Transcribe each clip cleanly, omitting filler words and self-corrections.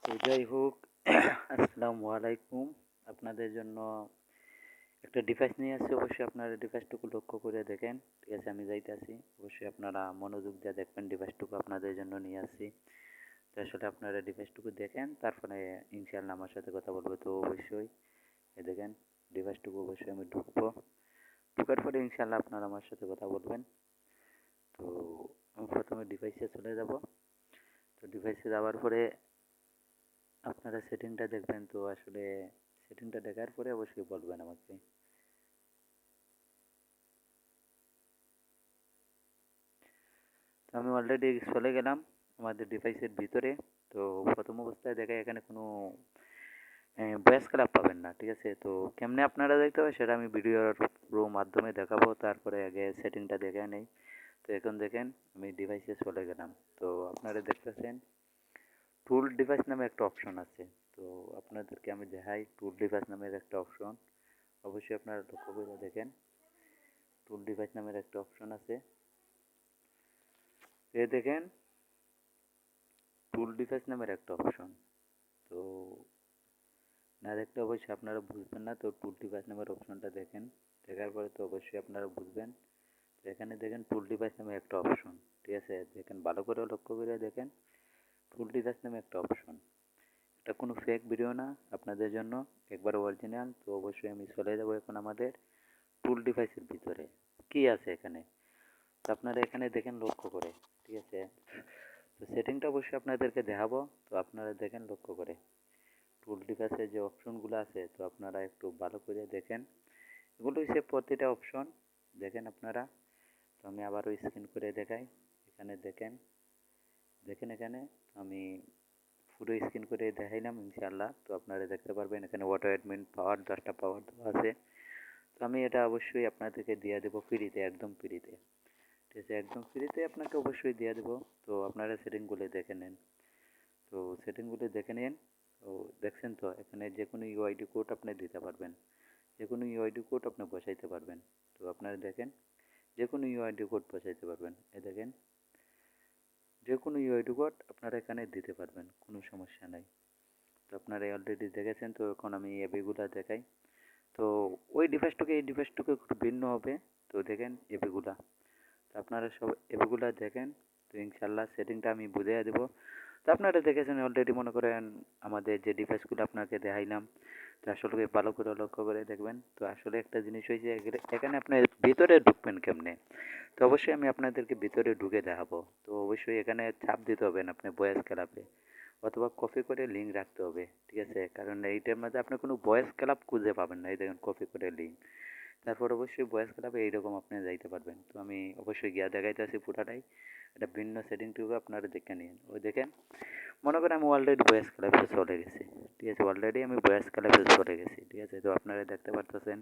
তো যাই হোক, আসসালামু আলাইকুম। আপনাদের জন্য একটা ডিভাইস নিয়ে আসছি, অবশ্যই আপনারা ডিভাইসটুকু লক্ষ্য করে দেখেন। ঠিক আছে, আমি যাইতেছি, অবশ্যই আপনারা মনোযোগ দিয়ে দেখবেন। ডিভাইসটুকু আপনাদের জন্য নিয়ে আসছি। তো আসলে আপনারা ডিভাইসটুকু দেখেন, তারপরে ইনশাআল্লাহ আমার সাথে কথা বলবো। তো অবশ্যই দেখেন, ডিভাইসটুকু অবশ্যই আমি ঢুকবো। ঢুকার পরে ইনশাআল্লাহ আপনারা আমার সাথে কথা বলবেন। তো আমি প্রথমে ডিভাইসে চলে যাব। তো ডিভাইসে যাওয়ার পরে আপনারা সেটিংটা দেখবেন। তো আসলে সেটিংটা দেখার পরে অবশ্যই বলবেন আমাকে। তো আমি অলরেডি চলে গেলাম আমাদের ডিভাইসের ভিতরে। তো প্রথম অবস্থায় দেখায় এখানে কোনো ভয়েস ক্লাব পাবেন না। ঠিক আছে, তো কেমনে আপনারা দেখতে হবে সেটা আমি ভিডিওর মাধ্যমে দেখাবো। তারপরে আগে সেটিংটা দেখে নেই। তো এখন দেখেন, আমি ডিভাইসে চলে গেলাম। তো আপনারা দেখতেছেন টুল ডিভাইস নামে একটা অপশন আছে। তো আপনাদেরকে আমি দেখাই, টুল ডিভাইস নামের একটা অপশন। অবশ্যই আপনারা লক্ষ্য করে দেখেন, টুল ডিভাইস নামের একটা অপশন আছে। দেখেন, টুল ডিভাইস নামের একটা অপশন। তো না দেখলে অবশ্যই আপনারা বুঝবেন না। তো টুল ডিভাইস নামের অপশনটা দেখেন, দেখার পরে তো অবশ্যই আপনারা বুঝবেন। তো এখানে দেখেন টুল ডিভাইস নামে একটা অপশন। ঠিক আছে, দেখেন, ভালো করে লক্ষ্য করে দেখেন, টুল ডিভাইস নামে একটা অপশন। এটা কোনো ফেক ভিডিও না, আপনাদের জন্য একবার অরিজিনাল। তো অবশ্যই আমি চলে যাব এখন আমাদের টুল ডিভাইসের ভিতরে। কি আছে এখানে, তো আপনারা এখানে দেখেন লক্ষ্য করে। ঠিক আছে, তো সেটিংটা অবশ্যই আপনাদেরকে দেখাবো। তো আপনারা দেখেন লক্ষ্য করে টুল ডিভাইসের যে অপশনগুলো আছে, তো আপনারা একটু ভালো করে দেখেন। এগুলো হচ্ছে প্রতিটা অপশন, দেখেন আপনারা। তো আমি আবারও স্ক্রিন করে দেখাই। এখানে দেখেন, দেখেন এখানে আমি পুরো স্ক্রিন করে দেখাইলাম ইনশাআল্লাহ। তো আপনারা দেখতে পারবেন এখানে অটো অ্যাডমিন পাওয়ার, 10টা পাওয়ার দেওয়া আছে। তো আমি এটা অবশ্যই আপনাদেরকে দিয়ে দেবো ফ্রিতে, একদম ফ্রিতে। ঠিক আছে, একদম ফ্রিতে আপনাকে অবশ্যই দিয়ে দেবো। তো আপনারা সেটিংগুলো দেখে নেন। তো সেটিংগুলো দেখে নিন। তো দেখছেন, তো এখানে যে কোনো ইউআইডি কোড আপনি দিতে পারবেন, যে কোনো ইউআইডি কোড আপনি বসাইতে পারবেন। তো আপনারা দেখেন, যে কোনো ইউআইডি কোড বসাইতে পারবেন। দেখেন, যে কোনো ইউআইডি কোড আপনারা এখানে দিতে পারবেন, কোনো সমস্যা নাই। তো আপনারা অলরেডি দেখেছেন। তো এখন আমি এপিগুলো দেখাই। তো ওই ডিভাইসটুকে এই ডিভাইসটুকু একটু ভিন্ন হবে। তো দেখেন এপিগুলা, তো আপনারা সব এপিগুলা দেখেন। তো ইনশাল্লাহ সেটিংটা আমি বুঝিয়ে দেবো। তো আপনারা দেখেছেন অলরেডি, মনে করেন আমাদের যে ডিভাইসগুলো আপনাকে দেখাইলাম। তো আসলে ভালো করে লক্ষ্য করে দেখবেন। তো আসলে একটা জিনিস হয়েছে, এখানে আপনি ভিতরে ঢুকবেন কেমনে। তো অবশ্যই আমি আপনাদেরকে ভিতরে ঢুকে দেখাবো। তো অবশ্যই এখানে চাপ দিতে হবে না আপনি ভয়েস ক্লাবে, অথবা কপি করে লিঙ্ক রাখতে হবে। ঠিক আছে, কারণ এইটার মধ্যে আপনি কোনো ভয়েস ক্লাব খুঁজে পাবেন না। এই দেখেন, কপি করে লিঙ্ক। তারপর অবশ্যই ভয়েস ক্লাবে এইরকম আপনি যাইতে পারবেন। তো আমি অবশ্যই গিয়া দেখাইতেছি পুরাটাই। এটা ভিন্ন সেটিংটুকু আপনারা দেখে নিন। ওই দেখেন, মনে করেন আমি অলরেডি ভয়েস ক্লাবে চলে গেছি। ঠিক আছে, অলরেডি আমি ভয়েস ক্লাবে চলে গেছি। ঠিক আছে, তো আপনারা দেখতে পারতেছেন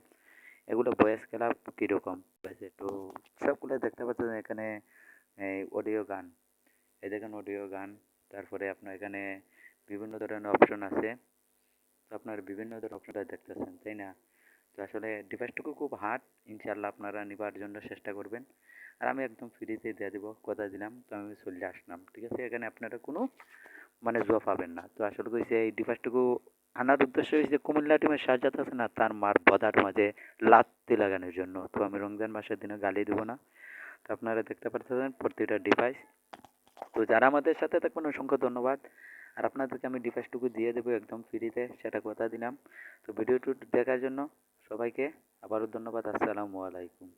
এগুলো ভয়েস ক্লাব কীরকম আছে। তো সবগুলো দেখতে পাচ্ছেন এখানে। এই অডিও গান, এই দেখেন অডিও গান। তারপরে আপনার এখানে বিভিন্ন ধরনের অপশন আছে। তো আপনার বিভিন্ন ধরনের অপশনটা দেখতেছেন, তাই না? তো আসলে ডিভাইসটুকু খুব হার্ড, ইনশাল্লাহ আপনারা নেবার জন্য চেষ্টা করবেন। আর আমি একদম ফ্রিতে দিয়ে দেবো, কথা দিলাম। তো আমি চলে আসলাম। ঠিক আছে, এখানে আপনারা কোনো মানে জোয়া পাবেন না। তো আসলে কইছে এই ডিভাইসটুকু আনার উদ্দেশ্য হয়েছে কুমিল্লা টিমের সাজ্জাদ আছে না, তার মার বদার মাঝে লাত্তি লাগানোর জন্য। তো আমি রমজান মাসের দিনে গালি দেবো না। তো আপনারা দেখতে পাচ্ছেন প্রতিটা ডিভাইস। তো যারা আমাদের সাথে থাকবেন অসংখ্য ধন্যবাদ। আর আপনাদেরকে আমি ডিভাইসটুকু দিয়ে দেবো একদম ফ্রিতে, সেটা কথা দিলাম। তো ভিডিওটি দেখার জন্য সবাইকে আবারও ধন্যবাদ। আসসালামু আলাইকুম।